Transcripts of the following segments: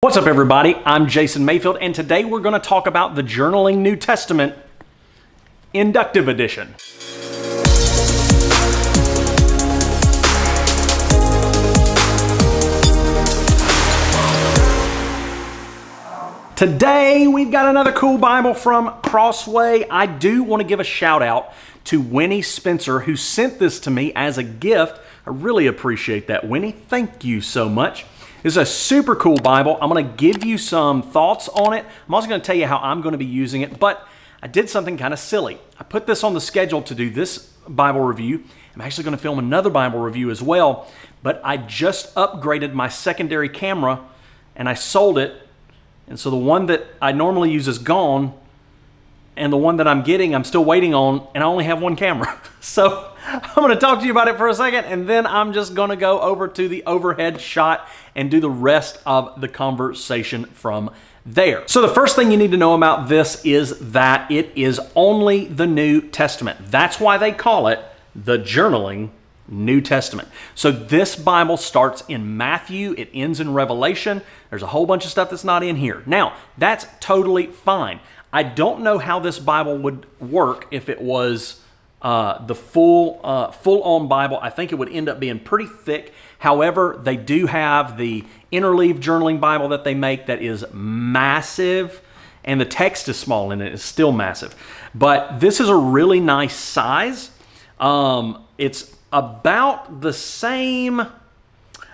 What's up, everybody? I'm Jason Mayfield, and today we're going to talk about the Journaling New Testament Inductive Edition. Today we've got another cool Bible from Crossway. I do want to give a shout out to Winnie Spencer, who sent this to me as a gift. I really appreciate that, Winnie. Thank you so much. This is a super cool Bible. I'm going to give you some thoughts on it. I'm also going to tell you how I'm going to be using it, but I did something kind of silly. I put this on the schedule to do this Bible review. I'm actually going to film another Bible review as well, but I just upgraded my secondary camera and I sold it. And so the one that I normally use is gone, and the one that I'm getting, I'm still waiting on, and I only have one camera. So I'm going to talk to you about it for a second, and then I'm just going to go over to the overhead shot and do the rest of the conversation from there. So the first thing you need to know about this is that it is only the New Testament. That's why they call it the Journaling New Testament. So this Bible starts in Matthew, it ends in Revelation. There's a whole bunch of stuff that's not in here. Now, that's totally fine. I don't know how this Bible would work if it was the full-on Bible. I think it would end up being pretty thick. However, they do have the Interleave Journaling Bible that they make that is massive, and the text is small and it is still massive. But this is a really nice size. It's about the same,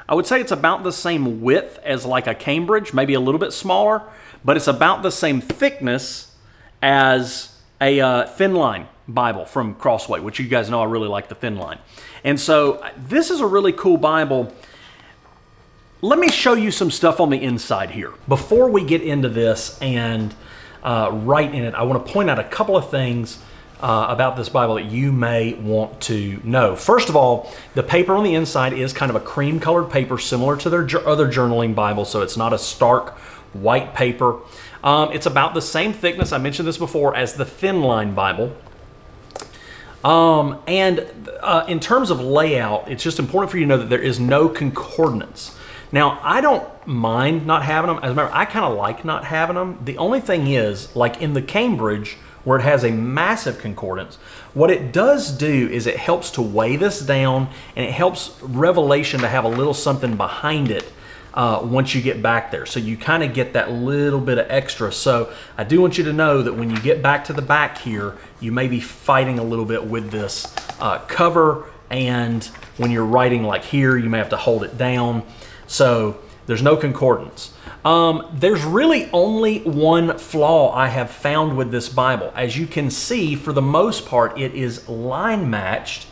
I would say it's about the same width as like a Cambridge, maybe a little bit smaller, but it's about the same thickness as a thin line Bible from Crossway, which you guys know I really like the thin line. And so this is a really cool Bible. Let me show you some stuff on the inside here. Before we get into this and write in it, I want to point out a couple of things about this Bible that you may want to know. First of all, the paper on the inside is kind of a cream colored paper similar to their other journaling Bible, so it's not a stark white paper. It's about the same thickness, I mentioned this before, as the thin line Bible. In terms of layout, it's just important for you to know that there is no concordance. Now, I don't mind not having them. As a matter of fact, I kind of like not having them. The only thing is, like in the Cambridge, where it has a massive concordance, what it does do is it helps to weigh this down, and it helps Revelation to have a little something behind it once you get back there. So you kind of get that little bit of extra. So I do want you to know that when you get back to the back here, you may be fighting a little bit with this cover, and when you're writing like here, you may have to hold it down. So there's no concordance. There's really only one flaw I have found with this Bible. As you can see, for the most part, it is line matched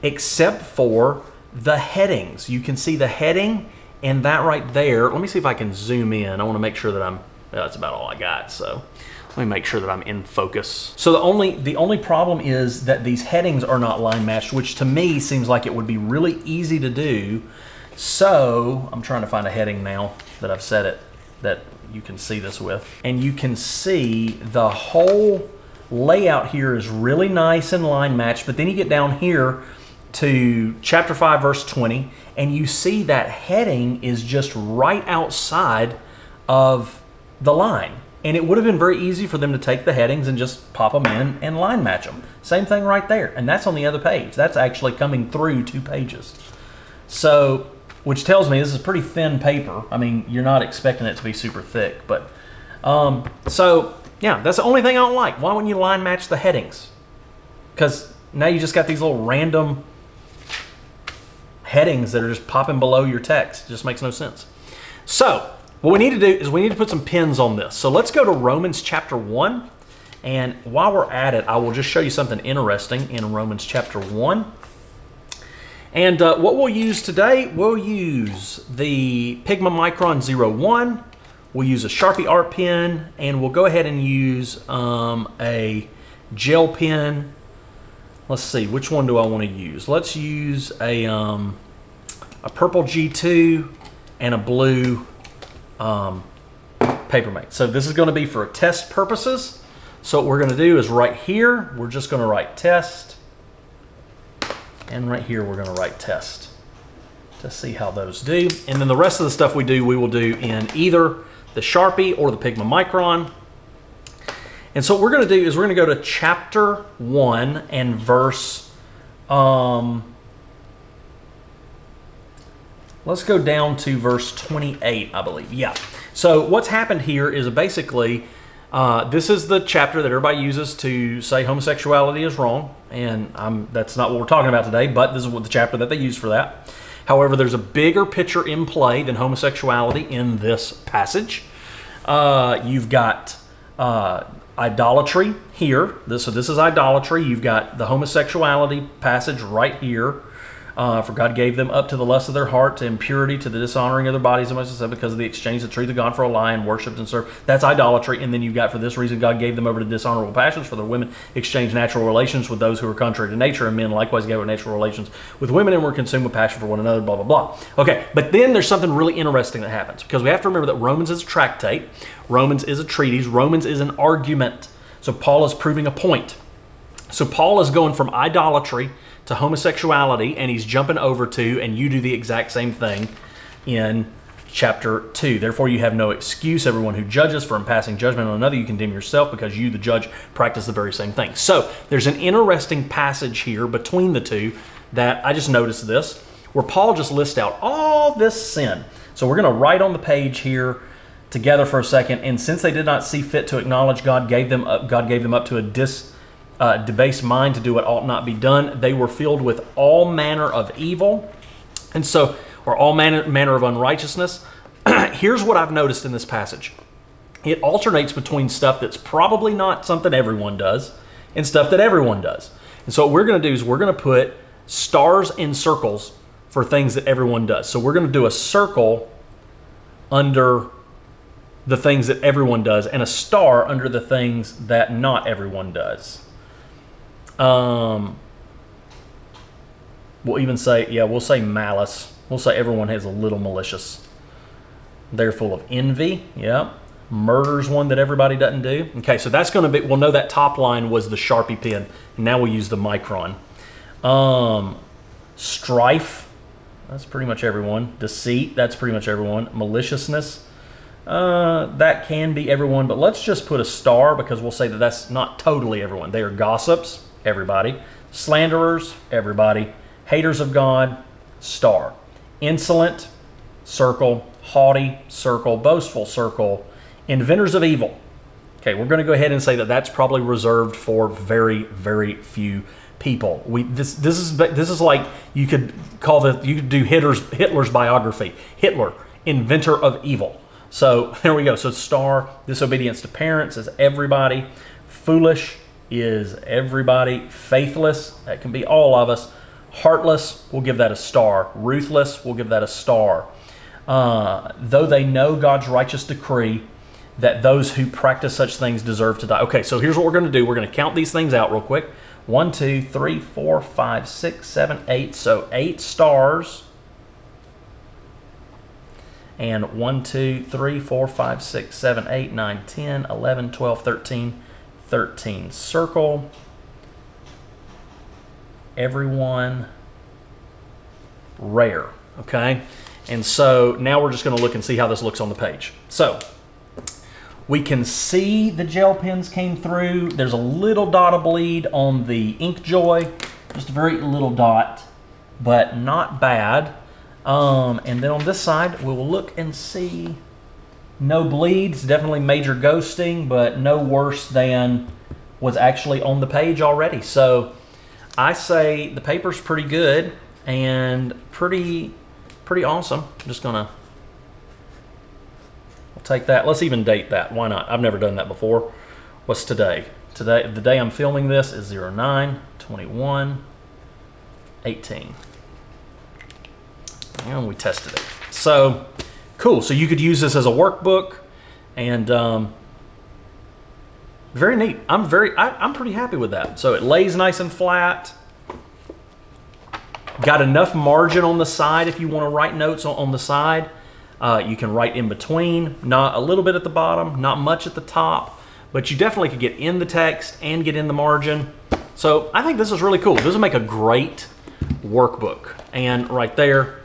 except for the headings. You can see the heading and that right there. Let me see if I can zoom in. I want to make sure that I'm, that's about all I got. So let me make sure that I'm in focus. So the only problem is that these headings are not line matched, which to me seems like it would be really easy to do. So I'm trying to find a heading now that I've set it that you can see this with. And you can see the whole layout here is really nice and line matched, but then you get down here to chapter 5, verse 20, and you see that heading is just right outside of the line. And it would have been very easy for them to take the headings and just pop them in and line match them. Same thing right there. And that's on the other page. That's actually coming through 2 pages. So, which tells me this is pretty thin paper. I mean, you're not expecting it to be super thick, but so yeah, that's the only thing I don't like. Why wouldn't you line match the headings? Because now you just got these little random headings that are just popping below your text. It just makes no sense. So what we need to do is we need to put some pins on this. So let's go to Romans chapter 1. And while we're at it, I will just show you something interesting in Romans chapter 1. And what we'll use today, we'll use the Pigma Micron 01. We'll use a Sharpie art pen, and we'll go ahead and use a gel pen. Let's see, which one do I want to use? Let's use a purple G2 and a blue Papermate. So this is going to be for test purposes. So what we're going to do is right here, we're just going to write test. And right here, we're going to write test. to see how those do. And then the rest of the stuff we will do in either the Sharpie or the Pigma Micron. And so what we're going to do is we're going to go to chapter 1 and verse, let's go down to verse 28, I believe. Yeah. So what's happened here is basically, this is the chapter that everybody uses to say homosexuality is wrong. And that's not what we're talking about today, but this is what the chapter that they use for that. However, there's a bigger picture in play than homosexuality in this passage. You've got idolatry here. So this is idolatry. You've got the homosexuality passage right here. For God gave them up to the lust of their heart, to impurity, to the dishonoring of their bodies, because of the exchange of the truth of God for a lie, and worshipped and served. That's idolatry. And then you've got, for this reason, God gave them over to dishonorable passions, for their women exchanged natural relations with those who were contrary to nature, and men likewise gave over natural relations with women and were consumed with passion for one another, blah, blah, blah. Okay, but then there's something really interesting that happens, because we have to remember that Romans is a tractate, Romans is a treatise, Romans is an argument. So Paul is proving a point. So Paul is going from idolatry to homosexuality, and he's jumping over to, and you do the exact same thing in chapter 2. Therefore you have no excuse, everyone who judges, for in passing judgment on another you condemn yourself, because you, the judge, practice the very same thing. So there's an interesting passage here between the two that I just noticed this, where Paul just lists out all this sin. So we're going to write on the page here together for a second. And since they did not see fit to acknowledge God gave them up to a debased mind to do what ought not be done. They were filled with all manner of evil, and so, or all manner of unrighteousness. Here's what I've noticed in this passage. It alternates between stuff that's probably not something everyone does and stuff that everyone does. And so what we're going to do is we're going to put stars in circles for things that everyone does. So we're going to do a circle under the things that everyone does and a star under the things that not everyone does. We'll even say, yeah, we'll say malice. We'll say everyone has a little malicious. They're full of envy. Yeah. Murder's one that everybody doesn't do. Okay, so that's going to be, we'll know that top line was the Sharpie pen. And now we'll use the Micron. Strife, that's pretty much everyone. Deceit, that's pretty much everyone. Maliciousness, that can be everyone, but let's just put a star because we'll say that that's not totally everyone. They are gossips. Everybody. Slanderers, everybody. Haters of God, star. Insolent, circle. Haughty, circle. Boastful, circle. Inventors of evil. Okay, we're going to go ahead and say that that's probably reserved for very, very few people. This is like you could do Hitler's biography. Hitler, inventor of evil. So there we go. So star. Disobedience to parents is everybody. Foolish is everybody. Faithless, that can be all of us. Heartless, we'll give that a star. Ruthless, we'll give that a star. Though they know God's righteous decree that those who practice such things deserve to die. Okay, so here's what we're going to do. We're going to count these things out real quick. 1, 2, 3, 4, 5, 6, 7, 8. So 8 stars. And 1, 2, 3, 4, 5, 6, 7, 8, 9, 10, 11, 12, 13. 13. Circle. Everyone. Rare. Okay? And so now we're just going to look and see how this looks on the page. So we can see the gel pens came through. There's a little dot of bleed on the Ink Joy. Just a very little dot, but not bad. And then on this side, we will look and see no bleeds, definitely major ghosting, but no worse than was actually on the page already. So I say the paper's pretty good and pretty awesome. I'm just gonna, I'll take that. Let's even date that. Why not? I've never done that before. What's today? Today, the day I'm filming this is 09/21/18. And we tested it. So cool. So you could use this as a workbook, and very neat. I'm pretty happy with that. So it lays nice and flat. Got enough margin on the side if you want to write notes on the side. You can write in between, not a little bit at the bottom, not much at the top, but you definitely could get in the text and get in the margin. So I think this is really cool. This will make a great workbook. And right there,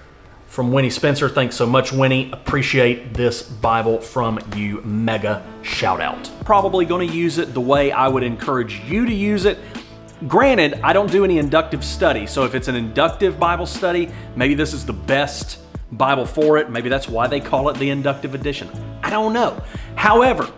from Winnie Spencer. Thanks so much, Winnie. Appreciate this Bible from you. Mega shout out. Probably going to use it the way I would encourage you to use it. Granted, I don't do any inductive study, so if it's an inductive Bible study, maybe this is the best Bible for it. Maybe that's why they call it the inductive edition. I don't know. However,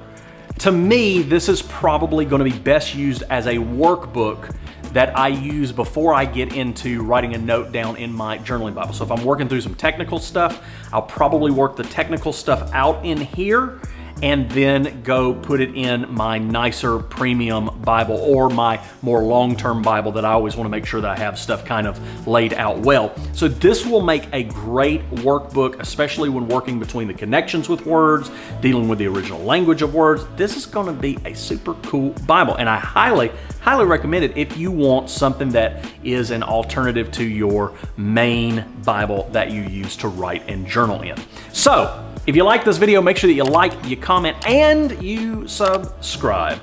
to me, this is probably going to be best used as a workbook that I use before I get into writing a note down in my journaling Bible. So if I'm working through some technical stuff, I'll probably work the technical stuff out in here and then go put it in my nicer premium Bible or my more long-term Bible that I always want to make sure that I have stuff kind of laid out well. So this will make a great workbook, especially when working between the connections with words, dealing with the original language of words. This is going to be a super cool Bible, and I highly recommend it if you want something that is an alternative to your main Bible that you use to write and journal in. So, if you like this video, make sure that you like, you comment, and you subscribe.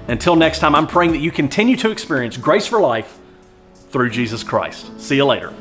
Until next time, I'm praying that you continue to experience grace for life through Jesus Christ. See you later.